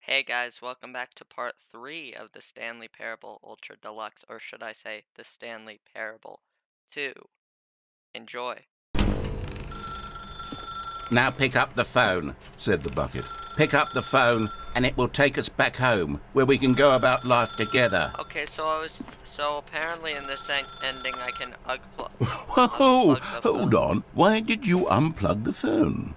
Hey guys, welcome back to part 3 of the Stanley Parable Ultra Deluxe, or should I say, the Stanley Parable 2. Enjoy. Now pick up the phone, said the bucket. Pick up the phone and it will take us back home, where we can go about life together. Okay, so apparently in this ending I can Whoa, unplug the hold phone. on. Why did you unplug the phone?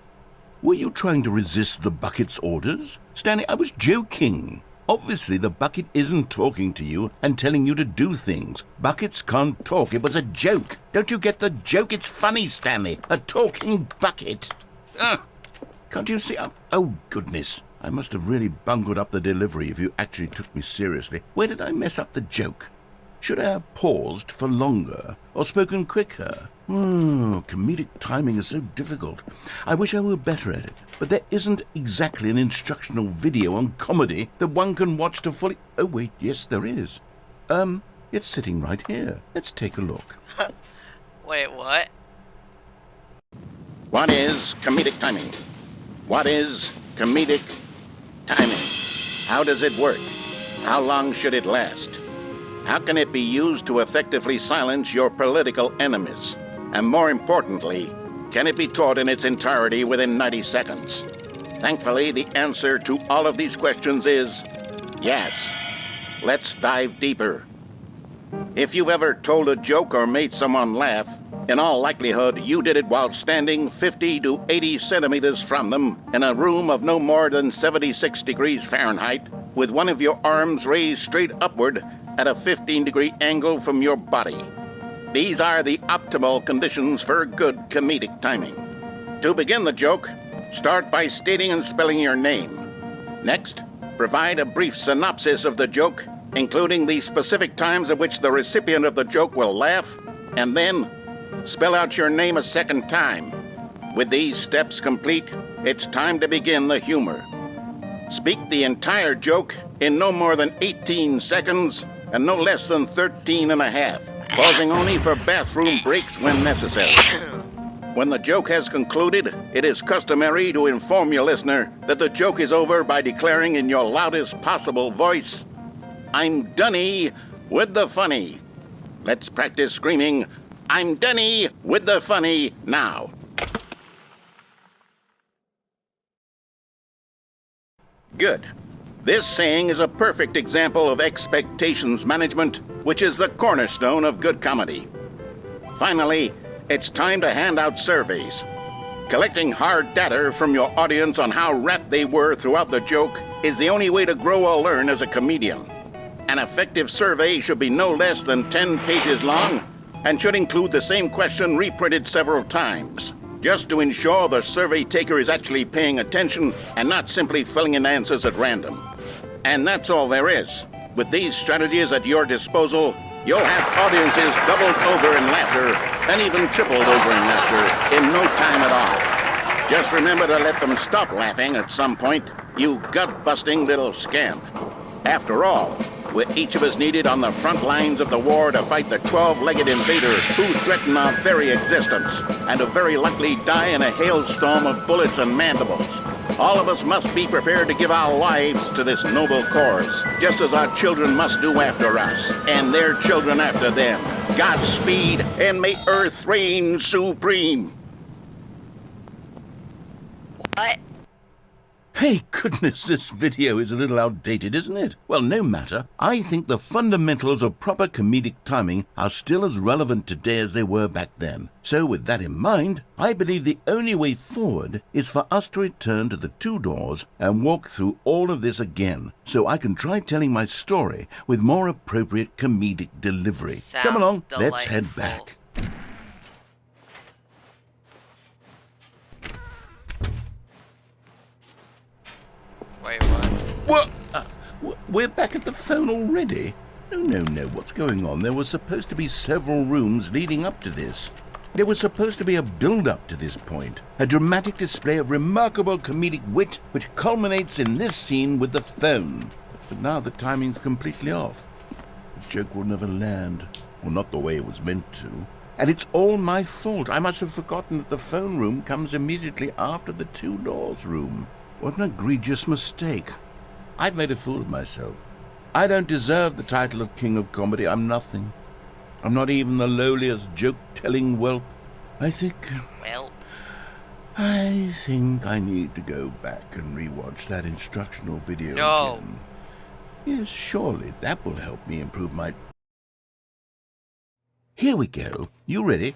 Were you trying to resist the bucket's orders? Stanley, I was joking. Obviously, the bucket isn't talking to you and telling you to do things. Buckets can't talk. It was a joke. Don't you get the joke? It's funny, Stanley. A talking bucket. Can't you see? Oh, goodness. I must have really bungled up the delivery if you actually took me seriously. Where did I mess up the joke? Should I have paused for longer or spoken quicker? Comedic timing is so difficult. I wish I were better at it. But there isn't exactly an instructional video on comedy that one can watch to fully... Oh, wait, yes, there is. It's sitting right here. Let's take a look. Wait, what? What is comedic timing? What is comedic timing? How does it work? How long should it last? How can it be used to effectively silence your political enemies? And more importantly, can it be taught in its entirety within 90 seconds? Thankfully, the answer to all of these questions is yes. Let's dive deeper. If you've ever told a joke or made someone laugh, in all likelihood, you did it while standing 50 to 80 centimeters from them in a room of no more than 76 degrees Fahrenheit, with one of your arms raised straight upward at a 15-degree angle from your body. These are the optimal conditions for good comedic timing. To begin the joke, start by stating and spelling your name. Next, provide a brief synopsis of the joke, including the specific times at which the recipient of the joke will laugh, and then spell out your name a second time. With these steps complete, it's time to begin the humor. Speak the entire joke in no more than 18 seconds and no less than 13 and a half, pausing only for bathroom breaks when necessary. When the joke has concluded, it is customary to inform your listener that the joke is over by declaring in your loudest possible voice, "I'm Dunny with the funny." Let's practice screaming, "I'm Dunny with the funny" now. Good. This saying is a perfect example of expectations management, which is the cornerstone of good comedy. Finally, it's time to hand out surveys. Collecting hard data from your audience on how rapt they were throughout the joke is the only way to grow or learn as a comedian. An effective survey should be no less than 10 pages long and should include the same question reprinted several times, just to ensure the survey taker is actually paying attention and not simply filling in answers at random. And that's all there is. With these strategies at your disposal, you'll have audiences doubled over in laughter and even tripled over in laughter in no time at all. Just remember to let them stop laughing at some point, you gut-busting little scamp. After all, we're each of us needed on the front lines of the war to fight the 12-legged invader who threaten our very existence and who very likely die in a hailstorm of bullets and mandibles. All of us must be prepared to give our lives to this noble cause, just as our children must do after us, and their children after them. Godspeed, and may Earth reign supreme. What? Hey, goodness, this video is a little outdated, isn't it? Well, no matter. I think the fundamentals of proper comedic timing are still as relevant today as they were back then. So with that in mind, I believe the only way forward is for us to return to the two doors and walk through all of this again, so I can try telling my story with more appropriate comedic delivery. Come along, let's head back. Wait, what? What? We're back at the phone already? No, what's going on? There were supposed to be several rooms leading up to this. There was supposed to be a build-up to this point, a dramatic display of remarkable comedic wit which culminates in this scene with the phone. But now the timing's completely off. The joke will never land, or not the way it was meant to. And it's all my fault. I must have forgotten that the phone room comes immediately after the two doors room. What an egregious mistake. I've made a fool of myself. I don't deserve the title of King of Comedy. I'm nothing. I'm not even the lowliest joke-telling whelp. I think Well, I need to go back and rewatch that instructional video no. again. Yes, surely that will help me improve my... Here we go. You ready?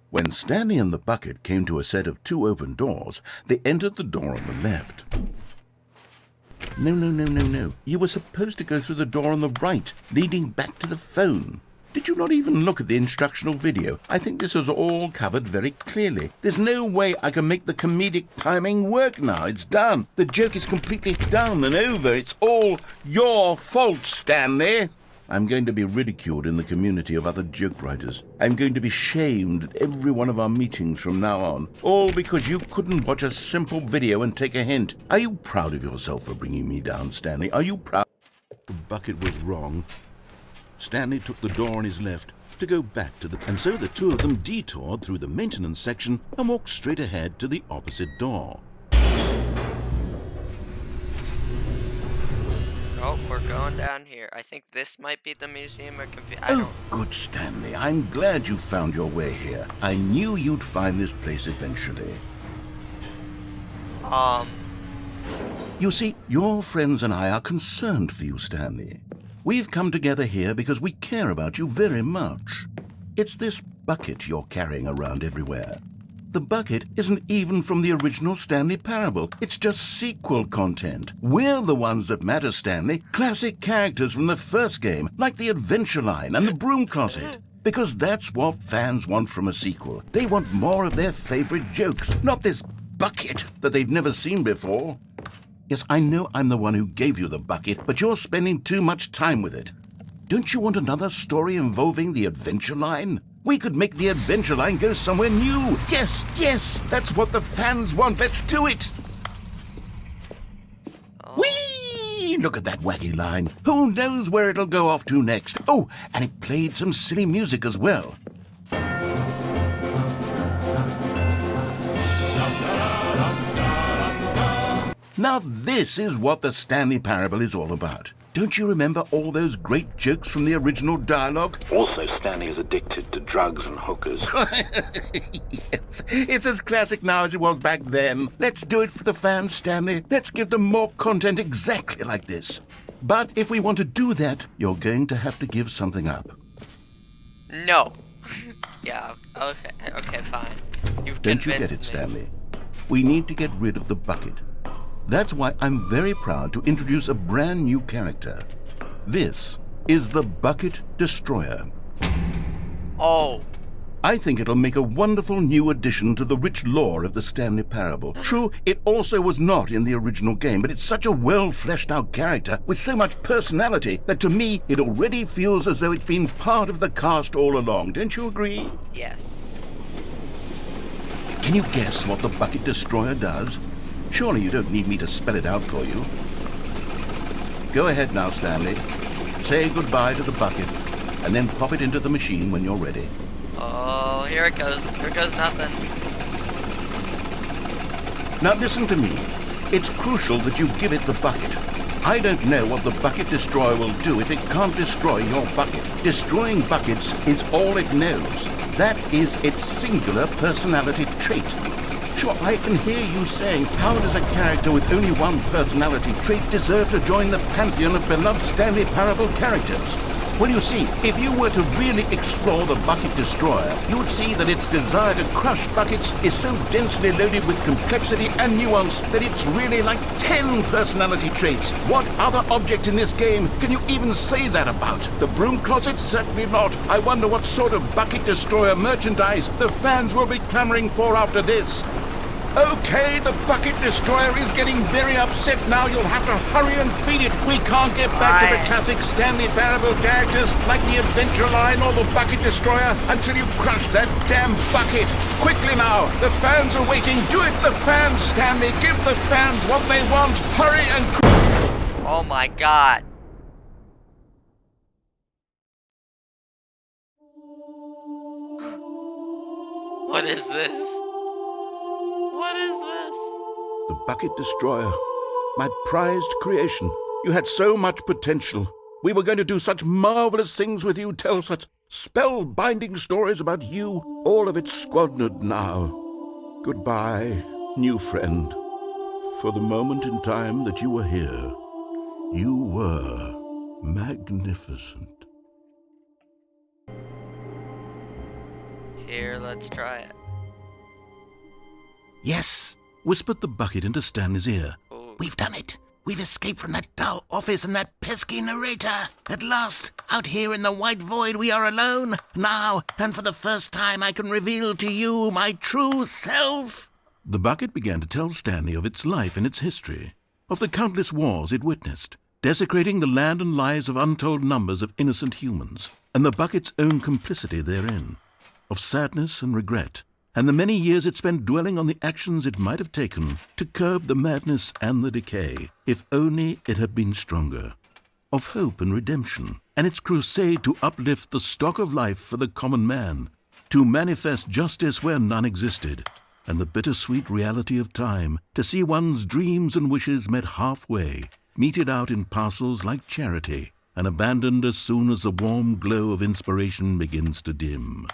When Stanley and the bucket came to a set of 2 open doors, they entered the door on the left. No. You were supposed to go through the door on the right, leading back to the phone. Did you not even look at the instructional video? I think this is all covered very clearly. There's no way I can make the comedic timing work now. It's done. The joke is completely done and over. It's all your fault, Stanley. I'm going to be ridiculed in the community of other joke writers. I'm going to be shamed at every one of our meetings from now on. All because you couldn't watch a simple video and take a hint. Are you proud of yourself for bringing me down, Stanley? Are you proud? The bucket was wrong. Stanley took the door on his left to go back to the... And so the 2 of them detoured through the maintenance section and walked straight ahead to the opposite door. Oh, we're going down here. I think this might be the museum or Oh, good, Stanley. I'm glad you found your way here. I knew you'd find this place eventually. You see, your friends and I are concerned for you, Stanley. We've come together here because we care about you very much. It's this bucket you're carrying around everywhere. The bucket isn't even from the original Stanley Parable. It's just sequel content. We're the ones that matter, Stanley. Classic characters from the first game, like the Adventure Line and the Broom Closet. Because that's what fans want from a sequel. They want more of their favorite jokes, not this bucket that they've never seen before. Yes, I know I'm the one who gave you the bucket, but you're spending too much time with it. Don't you want another story involving the Adventure Line? We could make the Adventure Line go somewhere new. Yes, that's what the fans want. Let's do it. Whee! Look at that wacky line. Who knows where it'll go off to next? Oh, and it played some silly music as well. Now this is what the Stanley Parable is all about. Don't you remember all those great jokes from the original dialogue? Also, Stanley is addicted to drugs and hookers. Yes, it's as classic now as it was back then. Let's do it for the fans, Stanley. Let's give them more content exactly like this. But if we want to do that, you're going to have to give something up. No. Yeah, okay, fine. You've Don't you get it, me. Stanley? We need to get rid of the bucket. That's why I'm very proud to introduce a brand new character. This is the Bucket Destroyer. Oh. I think it'll make a wonderful new addition to the rich lore of the Stanley Parable. True, it also was not in the original game, but it's such a well-fleshed-out character with so much personality that to me it already feels as though it's been part of the cast all along. Don't you agree? Yes. Can you guess what the Bucket Destroyer does? Surely you don't need me to spell it out for you. Go ahead now, Stanley. Say goodbye to the bucket, and then pop it into the machine when you're ready. Oh, here it goes. Here goes nothing. Now listen to me. It's crucial that you give it the bucket. I don't know what the Bucket Destroyer will do if it can't destroy your bucket. Destroying buckets is all it knows. That is its singular personality trait. Sure, I can hear you saying, how does a character with only one personality trait deserve to join the pantheon of beloved Stanley Parable characters? Well, you see, if you were to really explore the Bucket Destroyer, you would see that its desire to crush buckets is so densely loaded with complexity and nuance that it's really like 10 personality traits. What other object in this game can you even say that about? The Broom Closet? Certainly not. I wonder what sort of Bucket Destroyer merchandise the fans will be clamoring for after this. Okay, the Bucket Destroyer is getting very upset now. You'll have to hurry and feed it. We can't get back to the classic Stanley Parable characters like the Adventure Line or the Bucket Destroyer until you crush that damn bucket. Quickly now, the fans are waiting. Do it, the fans, Stanley. Give the fans what they want. Hurry and... Oh my god. What is this? What is this? The Bucket Destroyer, my prized creation. You had so much potential. We were going to do such marvelous things with you, tell such spell-binding stories about you. All of it squandered now. Goodbye, new friend. For the moment in time that you were here, you were magnificent. Here, let's try it. Yes, whispered the bucket into Stanley's ear. Ooh. We've done it. We've escaped from that dull office and that pesky narrator. At last, out here in the white void, we are alone. Now, and for the first time, I can reveal to you my true self. The bucket began to tell Stanley of its life and its history, of the countless wars it witnessed, desecrating the land and lives of untold numbers of innocent humans, and the bucket's own complicity therein, of sadness and regret, and the many years it spent dwelling on the actions it might have taken to curb the madness and the decay, if only it had been stronger, of hope and redemption, and its crusade to uplift the stock of life for the common man, to manifest justice where none existed, and the bittersweet reality of time, to see one's dreams and wishes met halfway, meted out in parcels like charity, and abandoned as soon as the warm glow of inspiration begins to dim.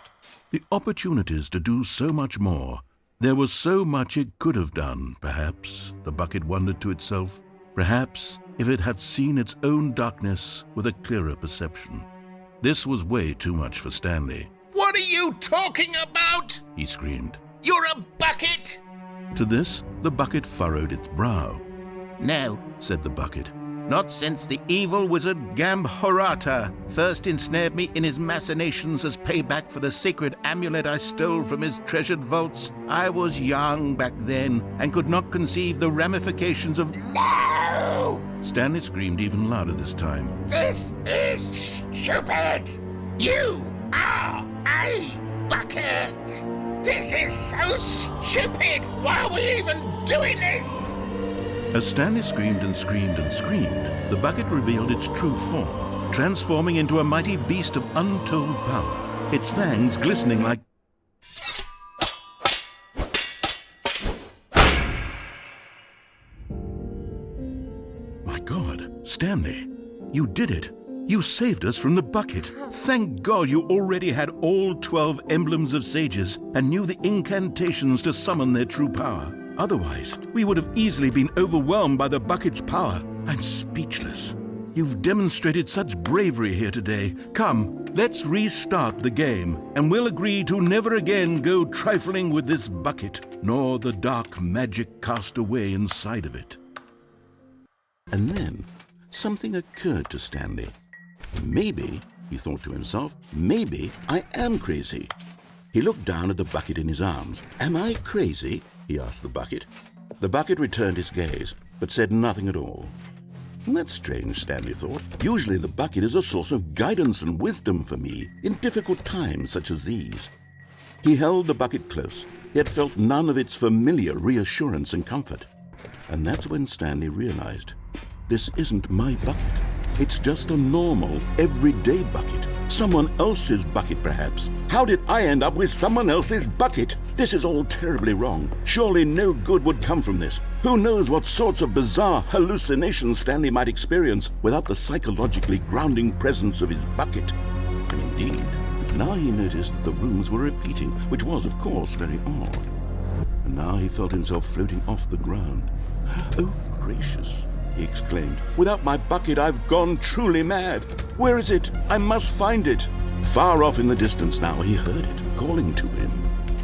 The opportunities to do so much more. There was so much it could have done, perhaps, the bucket wondered to itself. Perhaps if it had seen its own darkness with a clearer perception. This was way too much for Stanley. What are you talking about? He screamed. You're a bucket! To this, the bucket furrowed its brow. No, said the bucket. Not since the evil wizard Gambhorata first ensnared me in his machinations as payback for the sacred amulet I stole from his treasured vaults. I was young back then and could not conceive the ramifications of... No! Stanley screamed even louder this time. This is stupid! You are a bucket! This is so stupid! Why are we even doing this? As Stanley screamed and screamed and screamed, the bucket revealed its true form, transforming into a mighty beast of untold power, its fangs glistening like... My God, Stanley, you did it. You saved us from the bucket. Thank God you already had all 12 emblems of sages and knew the incantations to summon their true power. Otherwise, we would have easily been overwhelmed by the bucket's power. I'm speechless. You've demonstrated such bravery here today. Come, let's restart the game, and we'll agree to never again go trifling with this bucket, nor the dark magic cast away inside of it. And then, something occurred to Stanley. Maybe, he thought to himself, maybe I am crazy. He looked down at the bucket in his arms. Am I crazy? He asked the bucket. The bucket returned his gaze, but said nothing at all. That's strange, Stanley thought. Usually the bucket is a source of guidance and wisdom for me in difficult times such as these. He held the bucket close, yet felt none of its familiar reassurance and comfort. And that's when Stanley realized, this isn't my bucket. It's just a normal, everyday bucket. Someone else's bucket, perhaps. How did I end up with someone else's bucket? This is all terribly wrong. Surely no good would come from this. Who knows what sorts of bizarre hallucinations Stanley might experience without the psychologically grounding presence of his bucket. And indeed, now he noticed that the rooms were repeating, which was, of course, very odd. And now he felt himself floating off the ground. Oh, gracious, he exclaimed. Without my bucket, I've gone truly mad. Where is it? I must find it. Far off in the distance now, he heard it, calling to him.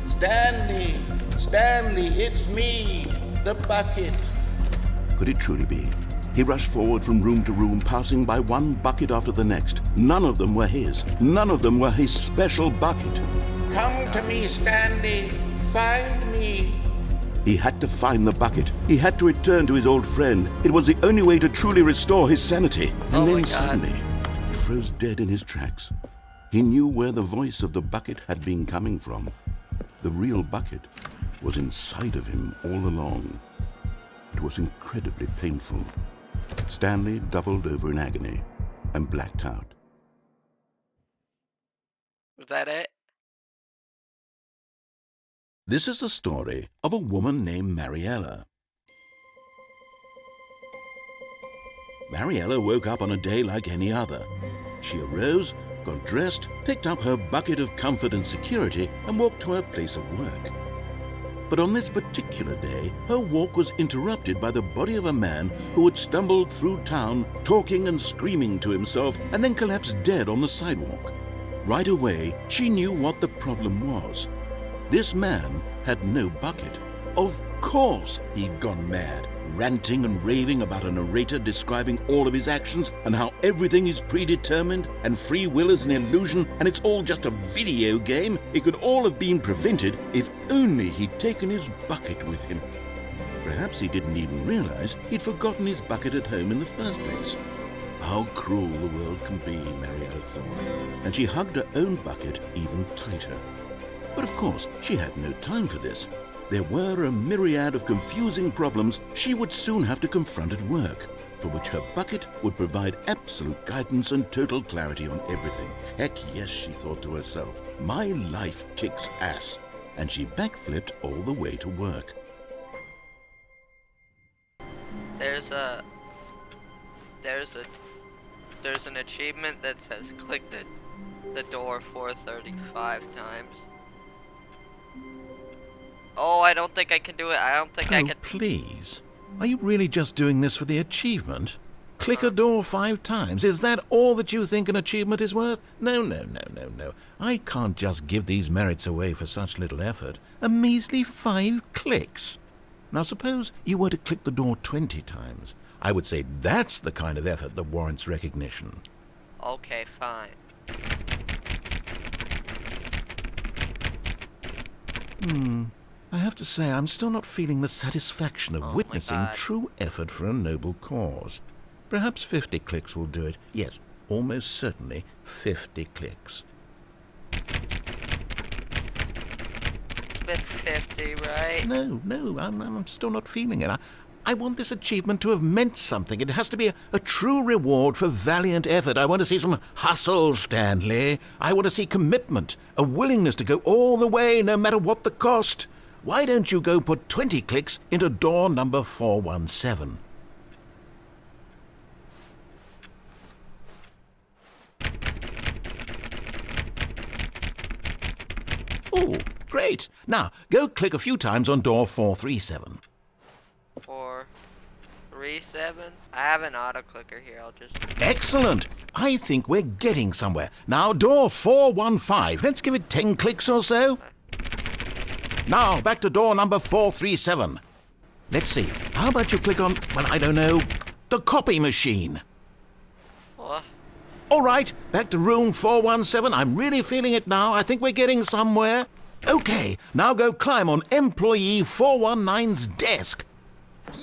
Stanley! Stanley, it's me, the bucket. Could it truly be? He rushed forward from room to room, passing by one bucket after the next. None of them were his. None of them were his special bucket. Come to me, Stanley. Find me. He had to find the bucket. He had to return to his old friend. It was the only way to truly restore his sanity. And then suddenly, he froze dead in his tracks. He knew where the voice of the bucket had been coming from. The real bucket was inside of him all along. It was incredibly painful. Stanley doubled over in agony and blacked out. Was that it? This is the story of a woman named Mariella. Mariella woke up on a day like any other. She arose, got dressed, picked up her bucket of comfort and security, and walked to her place of work. But on this particular day, her walk was interrupted by the body of a man who had stumbled through town, talking and screaming to himself, and then collapsed dead on the sidewalk. Right away, she knew what the problem was. This man had no bucket. Of course he'd gone mad, ranting and raving about a narrator describing all of his actions and how everything is predetermined and free will is an illusion and it's all just a video game. It could all have been prevented if only he'd taken his bucket with him. Perhaps he didn't even realize he'd forgotten his bucket at home in the first place. How cruel the world can be, Mariella thought, and she hugged her own bucket even tighter. But of course, she had no time for this. There were a myriad of confusing problems she would soon have to confront at work, for which her bucket would provide absolute guidance and total clarity on everything. Heck yes, she thought to herself, my life kicks ass. And she backflipped all the way to work. There's an achievement that says click the door 435 times. Oh, I don't think I can do it. I don't think I can. Please. Are you really just doing this for the achievement? Click a door 5 times. Is that all that you think an achievement is worth? No. I can't just give these merits away for such little effort. A measly 5 clicks. Now suppose you were to click the door 20 times. I would say that's the kind of effort that warrants recognition. Okay, fine. I have to say, I'm still not feeling the satisfaction of witnessing true effort for a noble cause. Perhaps 50 clicks will do it. Yes, almost certainly 50 clicks. It's been 50, right? No, I'm still not feeling it. I want this achievement to have meant something. It has to be a true reward for valiant effort. I want to see some hustle, Stanley. I want to see commitment, a willingness to go all the way, no matter what the cost. Why don't you go put 20 clicks into door number 417? Oh, great. Now, go click a few times on door 437. 437? I have an auto clicker here. I'll just... Excellent. I think we're getting somewhere. Now, door 415. Let's give it 10 clicks or so. Now, back to door number 437. Let's see. How about you click on, well, I don't know, the copy machine? What? All right, back to room 417. I'm really feeling it now. I think we're getting somewhere. Okay, now go climb on employee 419's desk.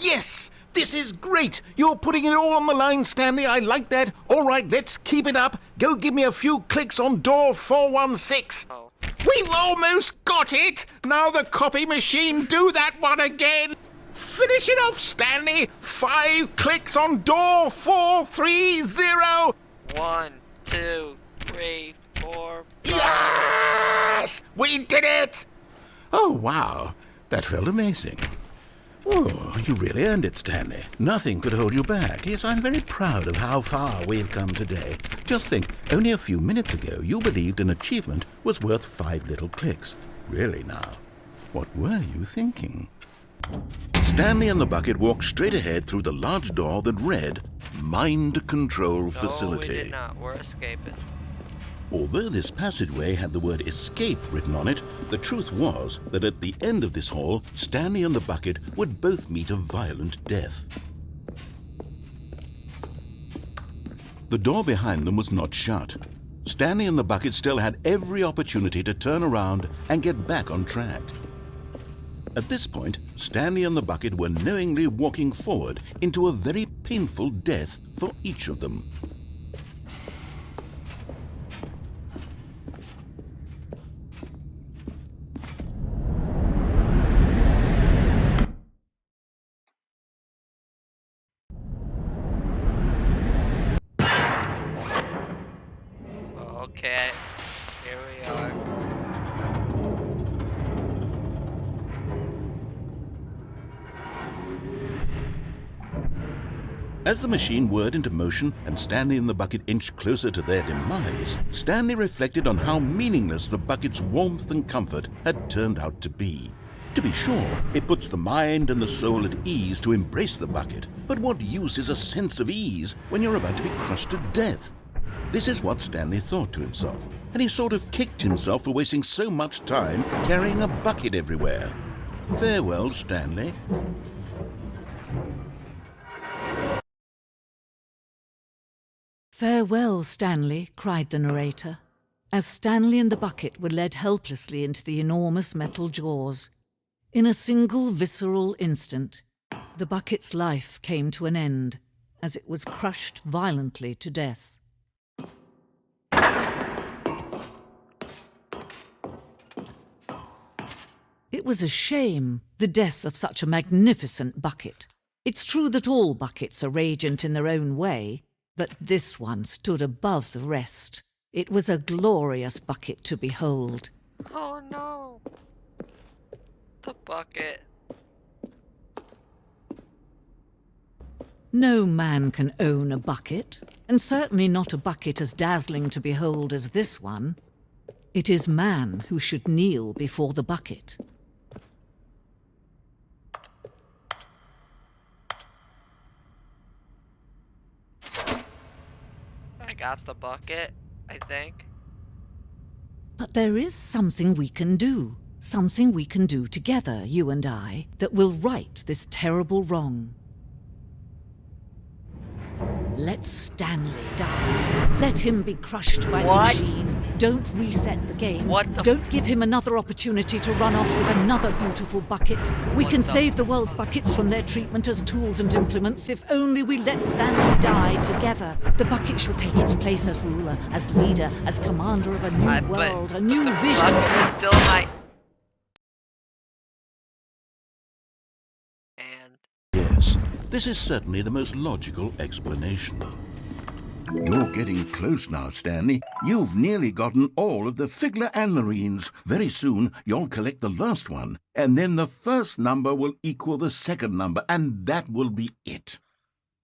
Yes! This is great! You're putting it all on the line, Stanley. I like that. All right, let's keep it up. Go give me a few clicks on door 416. Oh. We've almost got it! Now the copy machine, do that one again! Finish it off, Stanley! 5 clicks on door 430! 1, 2, 3, 4, 5. Yes! We did it! Oh, wow. That felt amazing. Oh, you really earned it, Stanley. Nothing could hold you back. Yes, I'm very proud of how far we've come today. Just think, only a few minutes ago you believed an achievement was worth 5 little clicks. Really now, what were you thinking? Stanley and the bucket walked straight ahead through the large door that read, Mind Control Facility. No, we did not. We're escaping. Although this passageway had the word escape written on it, the truth was that at the end of this hall, Stanley and the bucket would both meet a violent death. The door behind them was not shut. Stanley and the bucket still had every opportunity to turn around and get back on track. At this point, Stanley and the bucket were knowingly walking forward into a very painful death for each of them. Okay, here we are. As the machine whirred into motion and Stanley and the bucket inched closer to their demise, Stanley reflected on how meaningless the bucket's warmth and comfort had turned out to be. To be sure, it puts the mind and the soul at ease to embrace the bucket, but what use is a sense of ease when you're about to be crushed to death? This is what Stanley thought to himself, and he sort of kicked himself for wasting so much time carrying a bucket everywhere. Farewell, Stanley. "Farewell, Stanley," cried the narrator, as Stanley and the bucket were led helplessly into the enormous metal jaws. In a single visceral instant, the bucket's life came to an end as it was crushed violently to death. It was a shame, the death of such a magnificent bucket. It's true that all buckets are radiant in their own way, but this one stood above the rest. It was a glorious bucket to behold. Oh no! The bucket. No man can own a bucket, and certainly not a bucket as dazzling to behold as this one. It is man who should kneel before the bucket. I got the bucket, I think. But there is something we can do. Something we can do together, you and I, that will right this terrible wrong. Let Stanley die. Let him be crushed by What? the machine. Don't reset the game. What the- Don't give him another opportunity to run off with another beautiful bucket. We What can the- save the world's buckets from their treatment as tools and implements if only we let Stanley die together. The bucket shall take its place as ruler, as leader, as commander of a new world, a new the vision. bucket is still my... And... Yes, this is certainly the most logical explanation. You're getting close now, Stanley. You've nearly gotten all of the Figler Anlarines. Very soon, you'll collect the last one, and then the first number will equal the second number, and that will be it.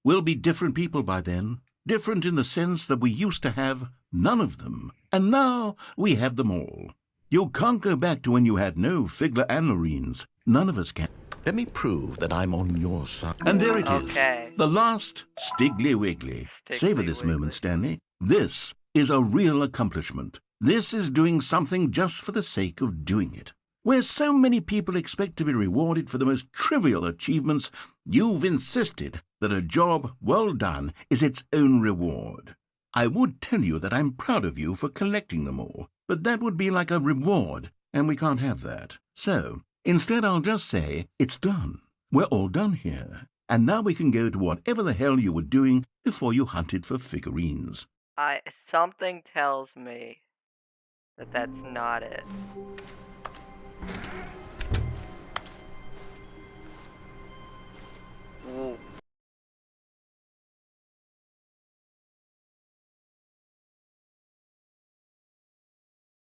We'll be different people by then. Different in the sense that we used to have none of them, and now we have them all. You can't go back to when you had no Figler Anlarines. None of us can. Let me prove that I'm on your side. And there it is. Okay. The last Stiggly Wiggly. Stiggly Savor this Wiggly. moment, Stanley. This is a real accomplishment. This is doing something just for the sake of doing it. Where so many people expect to be rewarded for the most trivial achievements, you've insisted that a job well done is its own reward. I would tell you that I'm proud of you for collecting them all, but that would be like a reward, and we can't have that. So, instead I'll just say, it's done. We're all done here. And now we can go to whatever the hell you were doing before you hunted for figurines. Something tells me that that's not it.